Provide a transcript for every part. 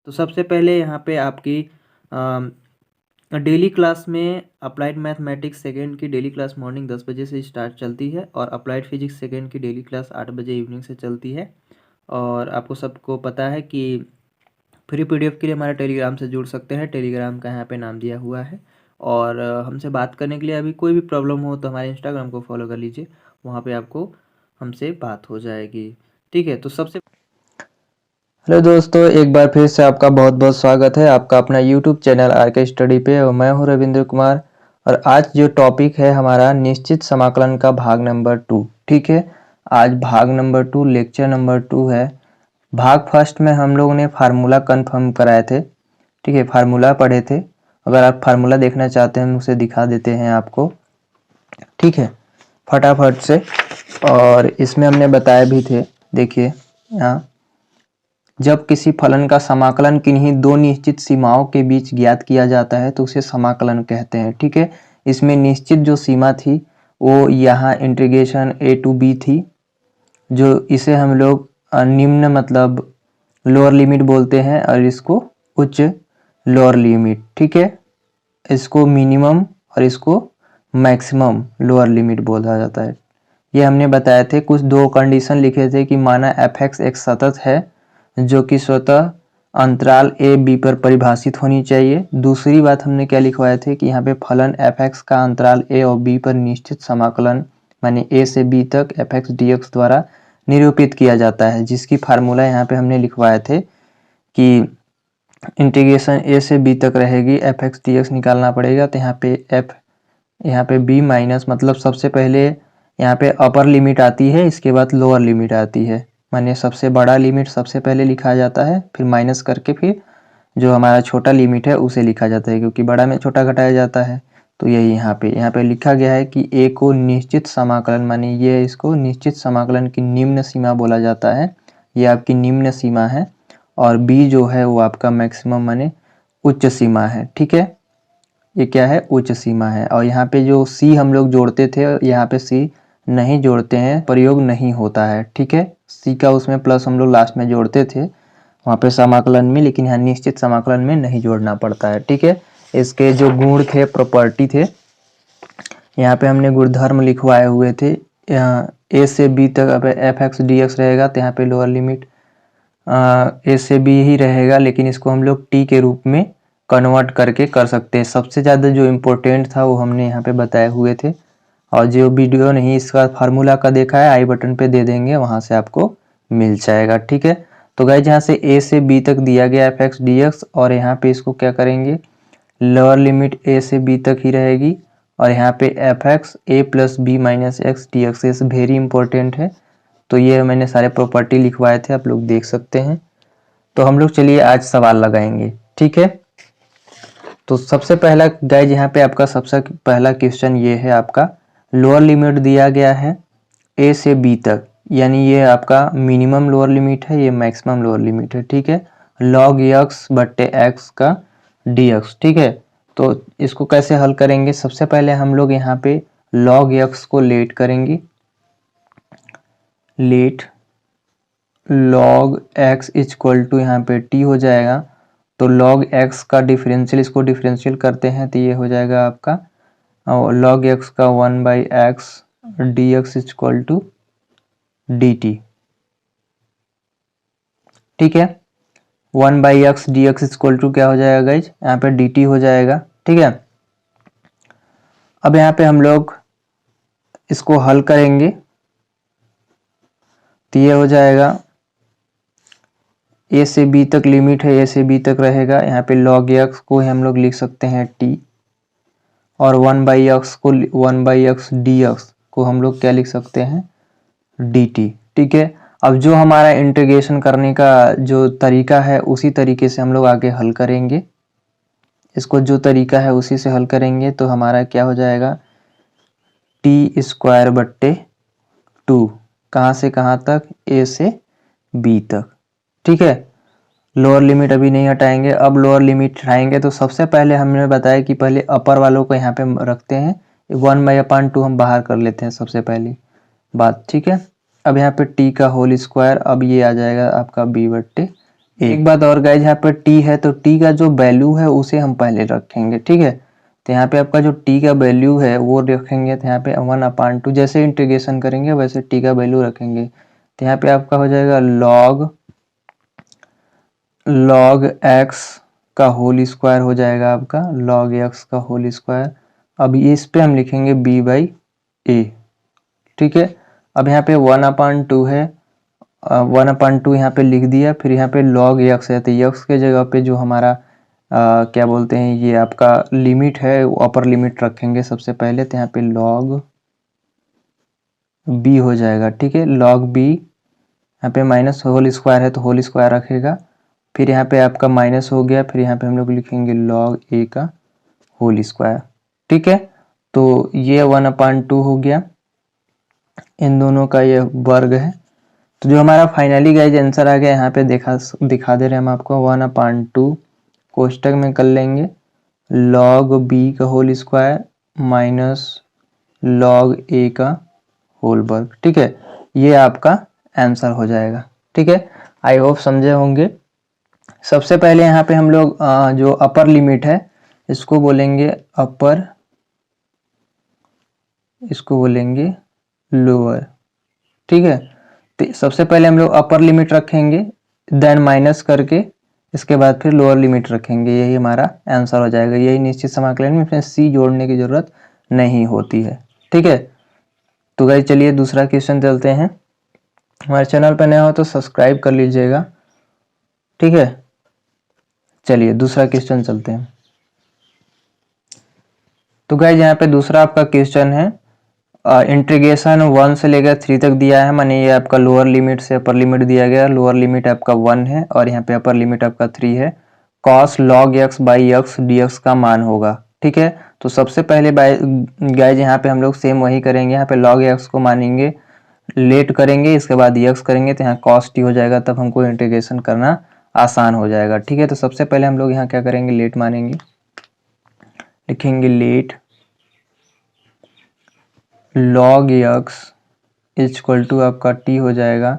तो सबसे पहले यहाँ पे आपकी डेली क्लास में अप्लाइड मैथमेटिक्स सेकेंड की डेली क्लास मॉर्निंग 10 बजे से स्टार्ट चलती है और अप्लाइड फिजिक्स सेकेंड की डेली क्लास 8 बजे इवनिंग से चलती है। और आपको सबको पता है कि फ्री पीडीएफ के लिए हमारे टेलीग्राम से जुड़ सकते हैं। टेलीग्राम का यहाँ पे नाम दिया हुआ है। और हमसे बात करने के लिए अभी कोई भी प्रॉब्लम हो तो हमारे इंस्टाग्राम को फॉलो कर लीजिए, वहाँ पे आपको हमसे बात हो जाएगी। ठीक है, तो सबसे हेलो दोस्तों, एक बार फिर से आपका बहुत बहुत स्वागत है आपका अपना यूट्यूब चैनल आरके स्टडी पे। और मैं हूं रविंद्र कुमार। और आज जो टॉपिक है हमारा निश्चित समाकलन का भाग नंबर 2। ठीक है, आज भाग नंबर 2 लेक्चर नंबर 2 है। भाग फर्स्ट में हम लोगों ने फार्मूला कन्फर्म कराए थे। ठीक है, फार्मूला पढ़े थे। अगर आप फार्मूला देखना चाहते हैं हम उसे दिखा देते हैं आपको। ठीक है, फटाफट से। और इसमें हमने बताए भी थे, देखिए यहाँ, जब किसी फलन का समाकलन किन्हीं दो निश्चित सीमाओं के बीच ज्ञात किया जाता है तो उसे समाकलन कहते हैं। ठीक है, इसमें निश्चित जो सीमा थी वो यहाँ इंटीग्रेशन a to b थी, जो इसे हम लोग निम्न मतलब लोअर लिमिट बोलते हैं और इसको उच्च लोअर लिमिट। ठीक है, इसको मिनिमम और इसको मैक्सिमम लोअर लिमिट बोला जाता है। ये हमने बताए थे। कुछ दो कंडीशन लिखे थे कि माना f(x) एक सतत है जो कि स्वतः अंतराल a b पर परिभाषित होनी चाहिए। दूसरी बात हमने क्या लिखवाए थे कि यहाँ पे फलन f(x) का अंतराल a और b पर निश्चित समाकलन माने a से b तक f(x) dx द्वारा निरूपित किया जाता है, जिसकी फार्मूला यहाँ पे हमने लिखवाए थे कि इंटीग्रेशन a से b तक रहेगी, f(x) dx निकालना पड़ेगा। तो यहाँ पे b माइनस मतलब सबसे पहले यहाँ पे अपर लिमिट आती है, इसके बाद लोअर लिमिट आती है। माने सबसे बड़ा लिमिट सबसे पहले लिखा जाता है, फिर माइनस करके फिर जो हमारा छोटा लिमिट है उसे लिखा जाता है, क्योंकि बड़ा में छोटा घटाया जाता है। तो यही यहाँ पे लिखा गया है कि a को निश्चित समाकलन माने ये इसको निश्चित समाकलन की निम्न सीमा बोला जाता है, ये आपकी निम्न सीमा है। और b जो है वो आपका मैक्सिमम माने उच्च सीमा है। ठीक है, ये क्या है, उच्च सीमा है। और यहाँ पे जो c हम लोग जोड़ते थे, यहाँ पे c नहीं जोड़ते हैं, प्रयोग नहीं होता है। ठीक है, c का उसमें प्लस हम लोग लास्ट में जोड़ते थे वहाँ पे समाकलन में, लेकिन यहाँ निश्चित समाकलन में नहीं जोड़ना पड़ता है। ठीक है, इसके जो गुण थे, प्रॉपर्टी थे, यहाँ पे हमने गुणधर्म लिखवाए हुए थे। यहाँ a से b तक अब f(x) dx रहेगा तो यहाँ पे लोअर लिमिट a से b ही रहेगा, लेकिन इसको हम लोग t के रूप में कन्वर्ट करके कर सकते हैं। सबसे ज़्यादा जो इम्पोर्टेंट था वो हमने यहाँ पे बताए हुए थे। और जो वीडियो नहीं इसका फार्मूला का देखा है, आई बटन पे दे देंगे, वहाँ से आपको मिल जाएगा। ठीक है, तो गाइस यहाँ से a से b तक दिया गया f(x) dx, और यहाँ पे इसको क्या करेंगे, लोअर लिमिट a से b तक ही रहेगी। और यहाँ पे f(x) a plus b minus x dx, ये वेरी इंपॉर्टेंट है। तो ये मैंने सारे प्रॉपर्टी लिखवाए थे, आप लोग देख सकते हैं। तो हम लोग चलिए आज सवाल लगाएंगे। ठीक है, तो सबसे पहला गाइज यहाँ पे आपका सबसे पहला क्वेश्चन ये है, आपका लोअर लिमिट दिया गया है a से b तक, यानी ये आपका मिनिमम लोअर लिमिट है, ये मैक्सिमम लोअर लिमिट है। ठीक है, log x बट्टे x का dx। ठीक है, तो इसको कैसे हल करेंगे, सबसे पहले हम लोग यहाँ पे log x को लेट करेंगे, let log x equal to यहाँ पे t हो जाएगा। तो log x का डिफरेंशियल, इसको डिफरेंशियल करते हैं तो ये हो जाएगा आपका और log x का 1/x dx equal to dt। ठीक है, 1/x dx इक्वल टू क्या हो जाएगा गाइज, यहाँ पे dt हो जाएगा। ठीक है, अब यहाँ पे हम लोग इसको हल करेंगे तो ये हो जाएगा, a से b तक लिमिट है, a से b तक रहेगा। यहाँ पे log x को हम लोग लिख सकते हैं t, और 1/x dx को हम लोग क्या लिख सकते हैं, dt। ठीक है, अब जो हमारा इंटीग्रेशन करने का जो तरीका है उसी तरीके से हम लोग आगे हल करेंगे। इसको जो तरीका है उसी से हल करेंगे तो हमारा क्या हो जाएगा, t स्क्वायर बट्टे 2, कहाँ से कहाँ तक, a से b तक। ठीक है, लोअर लिमिट अभी नहीं हटाएंगे, अब लोअर लिमिट हटाएंगे। तो सबसे पहले हमने बताया कि पहले अपर वालों को यहाँ पे रखते हैं, 1/2 हम बाहर कर लेते हैं सबसे पहली बात। ठीक है, अब यहाँ पे t का होल स्क्वायर, अब ये आ जाएगा आपका b बट्टे एक बात और गाइज, यहाँ पर t है तो t का जो वैल्यू है उसे हम पहले रखेंगे, ठीक है। तो यहाँ पे आपका जो t का वैल्यू है वो रखेंगे, तो यहाँ पे 1/2 जैसे इंटीग्रेशन करेंगे वैसे t का वैल्यू रखेंगे। तो यहाँ पे आपका हो जाएगा log x का होल स्क्वायर हो जाएगा आपका, log x का होल स्क्वायर। अब इस पे हम लिखेंगे b/a, ठीक है। अब यहाँ पे 1/2 है, 1/2 यहाँ पे लिख दिया, फिर यहाँ पे log x है, तो x के जगह पे जो हमारा क्या बोलते हैं ये आपका लिमिट है अपर लिमिट रखेंगे सबसे पहले। तो यहाँ पे log b हो जाएगा, ठीक है। log b, यहाँ पे माइनस होल स्क्वायर है तो होल स्क्वायर रखेगा, फिर यहाँ पे आपका माइनस हो गया, फिर यहाँ पे हम लोग लिखेंगे log a का होल स्क्वायर, ठीक है। तो ये 1/2 हो गया, इन दोनों का ये वर्ग है। तो जो हमारा फाइनली गाइज आंसर आ गया यहाँ पे दिखा दे रहे हैं हम आपको, 1/2 कोष्टक में कर लेंगे log b का whole square minus log a का होल वर्ग, ठीक है। ये आपका आंसर हो जाएगा, ठीक है। आई होप समझे होंगे। सबसे पहले यहाँ पे हम लोग जो अपर लिमिट है इसको बोलेंगे अपर, इसको बोलेंगे लोअर, ठीक है। तो सबसे पहले हम लोग अपर लिमिट रखेंगे, देन माइनस करके इसके बाद फिर लोअर लिमिट रखेंगे, यही हमारा आंसर हो जाएगा। यही निश्चित समाकलन में इसमें सी जोड़ने की जरूरत नहीं होती है, ठीक है। तो गाइस चलिए दूसरा क्वेश्चन चलते हैं। हमारे चैनल पर नया हो तो सब्सक्राइब कर लीजिएगा, ठीक है। चलिए दूसरा क्वेश्चन चलते हैं। तो गाइस यहाँ पे दूसरा आपका क्वेश्चन है, इंटीग्रेशन 1 से लेकर 3 तक दिया है, माने ये आपका लोअर लिमिट से अपर लिमिट दिया गया, लोअर लिमिट आपका 1 है और यहाँ पे अपर लिमिट आपका 3 है। cos log x by x dx का मान होगा, ठीक है। तो सबसे पहले गाइज यहाँ पे हम लोग सेम वही करेंगे, यहाँ पे log x को मानेंगे, लेट करेंगे, इसके बाद x करेंगे तो यहाँ cos t हो जाएगा, तब हमको इंटीग्रेशन करना आसान हो जाएगा, ठीक है। तो सबसे पहले हम लोग यहाँ क्या करेंगे, लेट मानेंगे, लिखेंगे let log x equal to आपका t हो जाएगा,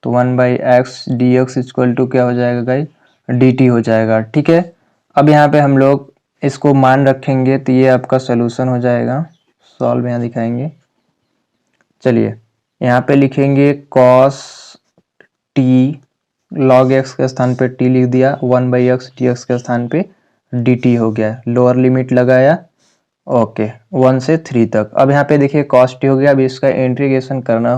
तो 1/x dx इक्वल टू क्या हो जाएगा गाइस, dt हो जाएगा, ठीक है। अब यहाँ पे हम लोग इसको मान रखेंगे तो ये आपका सोल्यूशन हो जाएगा, सॉल्व यहाँ दिखाएंगे। चलिए यहाँ पे लिखेंगे cos t, log x के स्थान पे t लिख दिया, 1/x dx के स्थान पे dt हो गया, लोअर लिमिट लगाया, ओके 1 से 3 तक। अब यहाँ पे देखिए cos t हो गया, अब इसका इंटीग्रेशन करना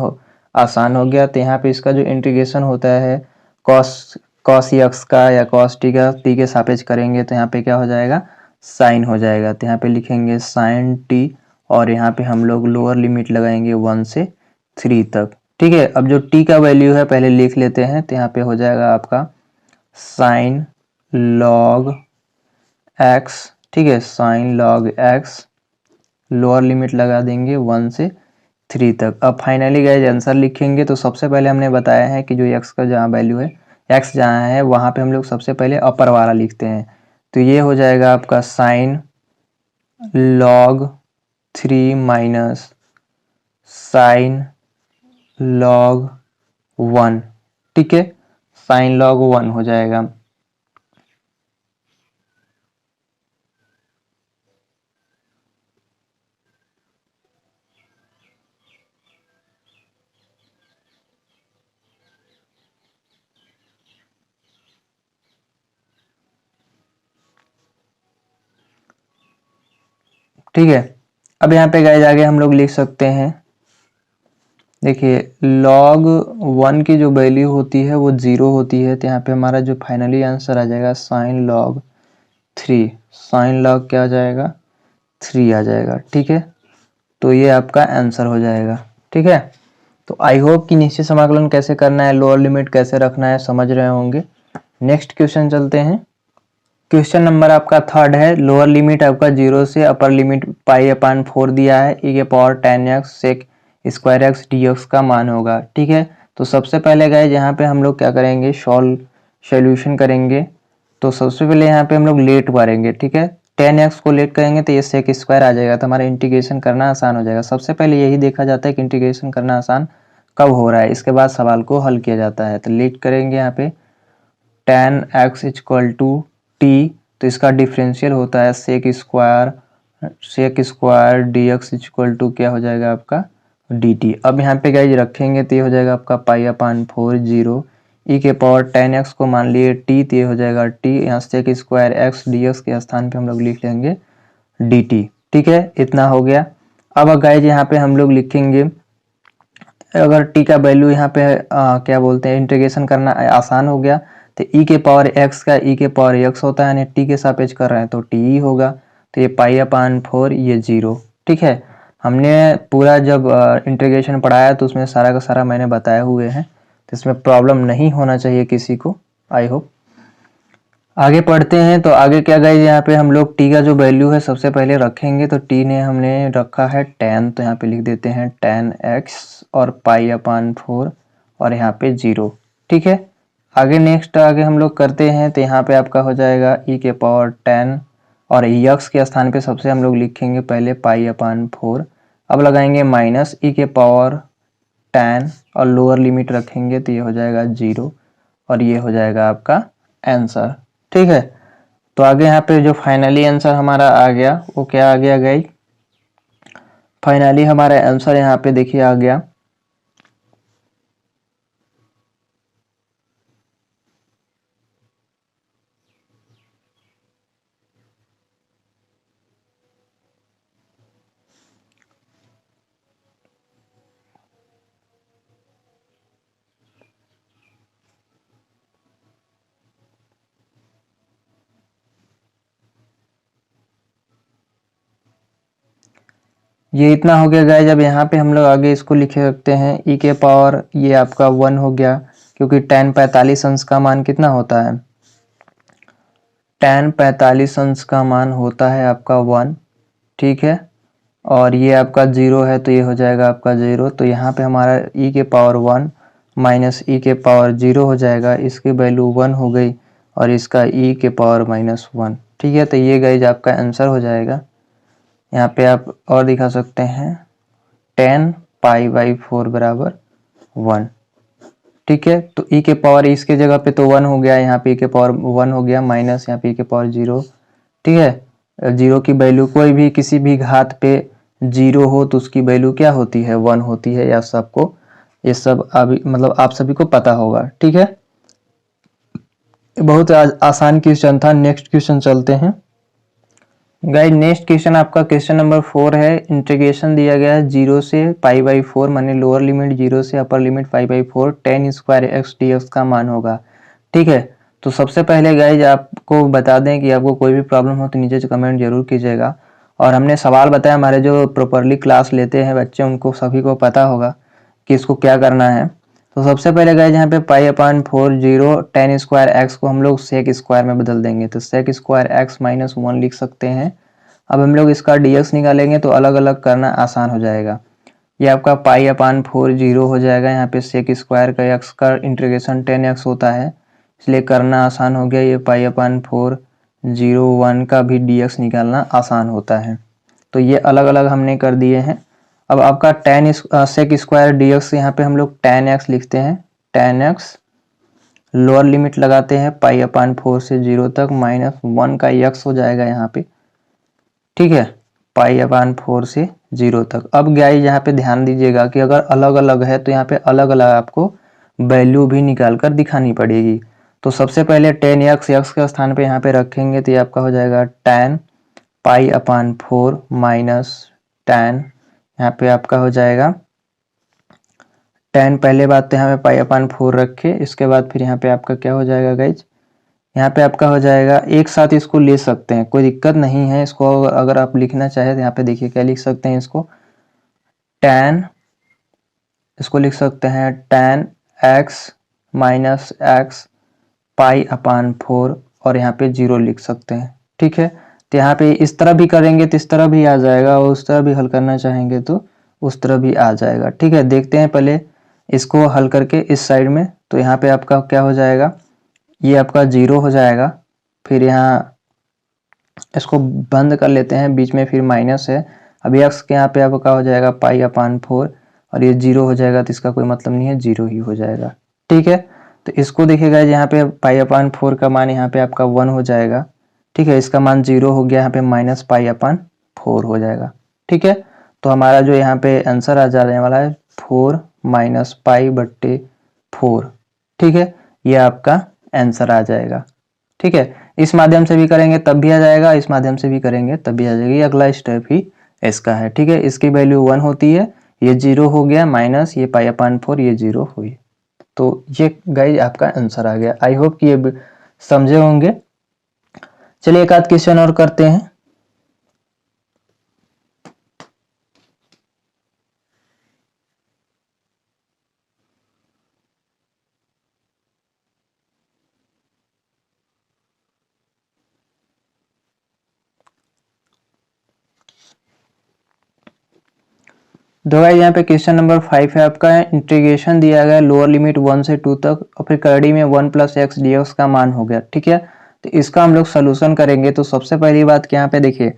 आसान हो गया। तो यहाँ पे इसका जो इंटीग्रेशन होता है cos x का या cos t का t के सापेक्ष करेंगे तो यहाँ पे क्या हो जाएगा, साइन हो जाएगा। तो यहाँ पे लिखेंगे साइन t और यहाँ पे हम लोग लोअर लिमिट लगाएंगे 1 से 3 तक, ठीक है। अब जो t का वैल्यू है पहले लिख लेते हैं, तो यहाँ पे हो जाएगा आपका साइन log x, ठीक है, sine log x, lower limit लगा देंगे 1 से 3 तक। अब फाइनली गाइज आंसर लिखेंगे, तो सबसे पहले हमने बताया है कि जो x का जहाँ वैल्यू है, x जहाँ है वहाँ पे हम लोग सबसे पहले अपर वाला लिखते हैं। तो ये हो जाएगा आपका sine log 3 minus sine log 1, ठीक है, साइन log 1 हो जाएगा। ठीक है। अब यहाँ पे गाइस आगे हम लोग लिख सकते हैं, देखिए log 1 की जो वैल्यू होती है वो 0 होती है, तो यहाँ पे हमारा जो फाइनली आंसर आ जाएगा साइन log 3, साइन log क्या आ जाएगा, 3 आ जाएगा, ठीक है। तो ये आपका आंसर हो जाएगा, ठीक है। तो आई होप कि निश्चित समाकलन कैसे करना है, लोअर लिमिट कैसे रखना है समझ रहे होंगे। नेक्स्ट क्वेश्चन चलते हैं। क्वेश्चन नंबर आपका 3rd है, लोअर लिमिट आपका 0 से अपर लिमिट π/4 दिया है, e⁻10x sec square x dx का मान होगा, ठीक है। तो सबसे पहले गाइस यहाँ पे हम लोग क्या करेंगे, सॉल्यूशन करेंगे। तो सबसे पहले यहाँ पे हम लोग लेट मारेंगे, ठीक है, 10x को लेट करेंगे तो ये sec स्क्वायर आ जाएगा, तो हमारा इंटीग्रेशन करना आसान हो जाएगा। सबसे पहले यही देखा जाता है कि इंटीग्रेशन करना आसान कब हो रहा है, इसके बाद सवाल को हल किया जाता है। तो लेट करेंगे यहाँ पे tan x equal to t, तो इसका डिफरेंशियल होता है sec square dx equal to क्या हो जाएगा आपका dt। अब यहाँ पे गाइज रखेंगे तो ये हो जाएगा आपका पाई अपान 4 0 e के पावर tan x को मान लिए t, तो ये हो जाएगा t, यहाँ सेक स्क्वायर x dx के स्थान पे हम लोग लिख लेंगे dt। ठीक है, इतना हो गया। अब गाइज यहाँ पे हम लोग लिखेंगे, अगर t का वैल्यू यहाँ पे क्या बोलते हैं इंटीग्रेशन करना आसान हो गया, तो e के पावर x का e के पावर x होता है, यानी t के सापेक्ष कर रहे हैं तो t ही होगा, तो ये पाई अपान 4 ये 0। ठीक है, हमने पूरा जब इंटीग्रेशन पढ़ाया तो उसमें सारा का सारा मैंने बताए हुए हैं, तो इसमें प्रॉब्लम नहीं होना चाहिए किसी को, आई होप। आगे पढ़ते हैं, तो आगे क्या गाइज यहाँ पे हम लोग t का जो वैल्यू है सबसे पहले रखेंगे, तो t ने हमने रखा है tan, तो यहाँ पे लिख देते हैं tan x और पाई अपान 4 और यहाँ पे 0। ठीक है, आगे नेक्स्ट आगे हम लोग करते हैं, तो यहाँ पे आपका हो जाएगा e के पावर 10 और x के स्थान पे सबसे हम लोग लिखेंगे पहले पाई अपान 4। अब लगाएंगे माइनस e के पावर 10 और लोअर लिमिट रखेंगे तो ये हो जाएगा 0 और ये हो जाएगा आपका आंसर। ठीक है, तो आगे यहाँ पे जो फाइनली आंसर हमारा आ गया वो क्या आ गया गाइस, फाइनली हमारा आंसर यहाँ पे देखिए आ गया ये इतना हो गया गाइज। अब यहाँ पे हम लोग आगे इसको लिखे रखते हैं e के पावर ये आपका 1 हो गया, क्योंकि tan 45 अंश का मान कितना होता है, tan 45 अंश का मान होता है आपका 1। ठीक है, और ये आपका 0 है तो ये हो जाएगा आपका 0, तो यहाँ पे हमारा e के पावर 1 माइनस e के पावर 0 हो जाएगा, इसकी वैल्यू 1 हो गई और इसका e के पावर -1। ठीक है, तो ये गाइज आपका आंसर हो जाएगा। यहाँ पे आप और दिखा सकते हैं tan π/4 बराबर 1। ठीक है, तो e के पावर इसके जगह पे तो 1 हो गया, यहाँ पे e के पावर 1 हो गया माइनस यहाँ पे e के पावर 0। ठीक है, 0 की वैल्यू कोई भी किसी भी घात पे 0 हो तो उसकी वैल्यू क्या होती है 1 होती है, या सबको ये सब अभी मतलब आप सभी को पता होगा। ठीक है, बहुत आसान क्वेश्चन था। नेक्स्ट क्वेश्चन चलते हैं गाइस। नेक्स्ट क्वेश्चन आपका क्वेश्चन नंबर 4 है। इंटीग्रेशन दिया गया है 0 से π/4 माने लोअर लिमिट 0 से upper limit π/4 tan square x dx का मान होगा। ठीक है, तो सबसे पहले गाइज आपको बता दें कि आपको कोई भी प्रॉब्लम हो तो नीचे कमेंट जरूर कीजिएगा। और हमने सवाल बताया, हमारे जो प्रॉपरली क्लास लेते हैं बच्चे उनको सभी को पता होगा कि इसको क्या करना है। तो सबसे पहले गाइज यहाँ पे π/4 0 tan स्क्वायर x को हम लोग सेक स्क्वायर में बदल देंगे, तो सेक स्क्वायर x -1 लिख सकते हैं। अब हम लोग इसका dx निकालेंगे तो अलग अलग करना आसान हो जाएगा। ये आपका π/4 0 हो जाएगा, यहाँ पे सेक स्क्वायर का x का इंटीग्रेशन tan x होता है इसलिए करना आसान हो गया। ये π/4 0 1 का भी dx निकालना आसान होता है, तो ये अलग अलग हमने कर दिए हैं। अब आपका tan सेक स्क्वायर dx यहाँ पे हम लोग tan x लिखते हैं, tan x लोअर लिमिट लगाते हैं π/4 से 0 तक -1 का x हो जाएगा यहाँ पे। ठीक है, π/4 से 0 तक। अब गाइस यहाँ पे ध्यान दीजिएगा कि अगर अलग अलग है तो यहाँ पे अलग अलग आपको वैल्यू भी निकाल कर दिखानी पड़ेगी। तो सबसे पहले tan x के स्थान पे यहाँ पे रखेंगे तो ये आपका हो जाएगा tan π/4 माइनस tan, यहाँ पे आपका हो जाएगा tan, पहले बात तो यहाँ पे π/4 रखे, इसके बाद फिर यहाँ पे आपका क्या हो जाएगा गाइज, यहाँ पे आपका हो जाएगा एक साथ इसको ले सकते हैं, कोई दिक्कत नहीं है। इसको अगर आप लिखना चाहे तो यहाँ पे देखिए क्या लिख सकते हैं, इसको tan, इसको लिख सकते हैं tan x माइनस x π/4 और यहाँ पे 0 लिख सकते हैं। ठीक है, तो यहाँ पे इस तरह भी करेंगे तो इस तरह भी आ जाएगा, और उस तरह भी हल करना चाहेंगे तो उस तरह भी आ जाएगा। ठीक है, देखते हैं पहले इसको हल करके इस साइड में। तो यहाँ पे आपका क्या हो जाएगा, ये आपका 0 हो जाएगा, फिर यहाँ इसको बंद कर लेते हैं, बीच में फिर माइनस है। अब x के यहाँ पे आपका हो जाएगा π/4 और ये 0 हो जाएगा, तो इसका कोई मतलब नहीं है, 0 ही हो जाएगा। ठीक है, तो इसको देखिएगा यहाँ पे π/4 का मान यहाँ पे आपका 1 हो जाएगा, ठीक है। इसका मान 0 हो गया, यहाँ पे -π/4 हो जाएगा, ठीक है। तो हमारा जो यहाँ पे आंसर आ जाने वाला है 4 - π/4, ठीक है। ये आपका आंसर आ जाएगा, ठीक है। इस माध्यम से भी करेंगे तब भी आ जाएगा, इस माध्यम से भी करेंगे तब भी आ जाएगा। ये अगला स्टेप ही इसका है, ठीक है। इसकी वैल्यू 1 होती है, ये 0 हो गया, माइनस ये π/4, ये 0 हुई। तो ये गाइज आपका आंसर आ गया। आई होप कि ये समझे होंगे। चलिए एक आध क्वेश्चन और करते हैं। तो गाइस यहाँ पे क्वेश्चन नंबर 5 है आपका। इंटीग्रेशन दिया गया लोअर लिमिट 1 से 2 तक और फिर करड़ी में 1 + x dx का मान हो गया, ठीक है। तो इसका हम लोग सोल्यूशन करेंगे। तो सबसे पहली बात कि यहाँ पे देखिए,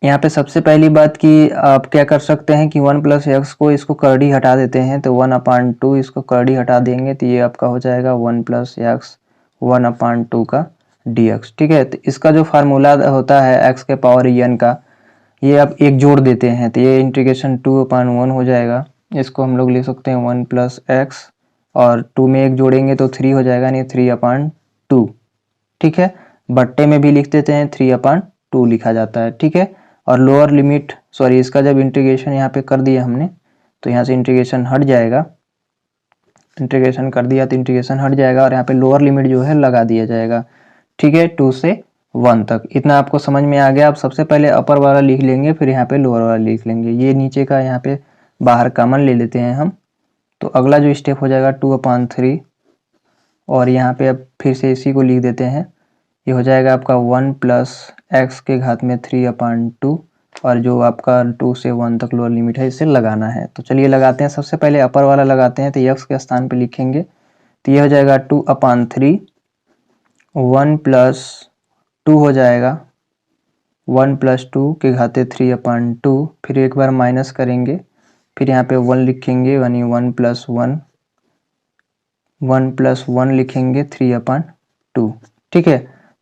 यहाँ पे सबसे पहली बात कि आप क्या कर सकते हैं कि 1 + x को इसको करड़ी हटा देते हैं, तो 1/2 इसको करड़ी हटा देंगे तो ये आपका हो जाएगा 1 + x 1/2 का dx, ठीक है। तो इसका जो फार्मूला होता है x के पावर n का, ये आप एक जोड़ देते हैं तो ये इंटीग्रेशन 2/1 हो जाएगा। इसको हम लोग ले सकते हैं 1 + x और 2 में एक जोड़ेंगे तो 3 हो जाएगा, नहीं 3/2, ठीक है। बट्टे में भी लिख देते हैं 3/2 लिखा जाता है, ठीक है। और लोअर लिमिट सॉरी इसका जब इंटीग्रेशन यहाँ पे कर दिया हमने तो यहाँ से इंटीग्रेशन हट जाएगा, इंटीग्रेशन कर दिया तो इंटीग्रेशन हट जाएगा और यहाँ पे लोअर लिमिट जो है लगा दिया जाएगा, ठीक है। 2 से 1 तक। इतना आपको समझ में आ गया। आप सबसे पहले अपर वाला लिख लेंगे, फिर यहाँ पे लोअर वाला लिख लेंगे। ये नीचे का यहाँ पे बाहर कॉमन ले लेते हैं हम। तो अगला जो स्टेप हो जाएगा 2/3 और यहाँ पे अब फिर से इसी को लिख देते हैं। ये हो जाएगा आपका 1 + x के घात में 3/2 और जो आपका 2 से 1 तक लोअर लिमिट है इसे लगाना है। तो चलिए लगाते हैं। सबसे पहले अपर वाला लगाते हैं तो x के स्थान पे लिखेंगे तो ये हो जाएगा 2/3, 1 + 2 हो जाएगा 1 + 2 के घाते 3/2, फिर एक बार माइनस करेंगे, फिर यहाँ पे 1 लिखेंगे यानी 1 + 1 लिखेंगे 3/2, ठीक है।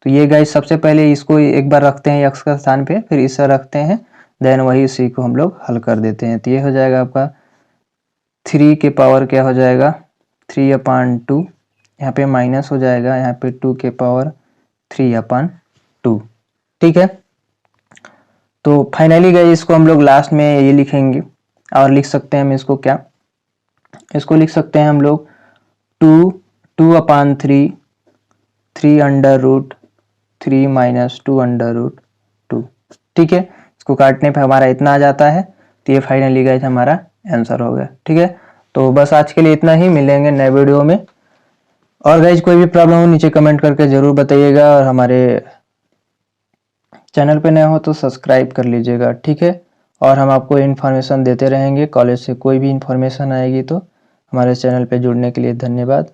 तो ये गाइस सबसे पहले इसको एक बार रखते हैं x का स्थान पे, फिर इसे रखते हैं, देन वही इसी को हम लोग हल कर देते हैं। तो ये हो जाएगा आपका 3 के पावर क्या हो जाएगा 3/2, यहाँ पे माइनस हो जाएगा, यहाँ पे 2 के पावर 3/2, ठीक है। तो फाइनली गाइस इसको हम लोग लास्ट में ये लिखेंगे और लिख सकते हैं हम इसको क्या, इसको लिख सकते हैं हम लोग 2/3 3√3 - 2√2, ठीक है। इसको काटने पे हमारा इतना आ जाता है। तो ये फाइनली गाइस हमारा आंसर हो गया, ठीक है। तो बस आज के लिए इतना ही, मिलेंगे नए वीडियो में। और गाइस कोई भी प्रॉब्लम हो नीचे कमेंट करके ज़रूर बताइएगा और हमारे चैनल पे नए हो तो सब्सक्राइब कर लीजिएगा, ठीक है। और हम आपको इन्फॉर्मेशन देते रहेंगे, कॉलेज से कोई भी इन्फॉर्मेशन आएगी तो। हमारे चैनल पे जुड़ने के लिए धन्यवाद।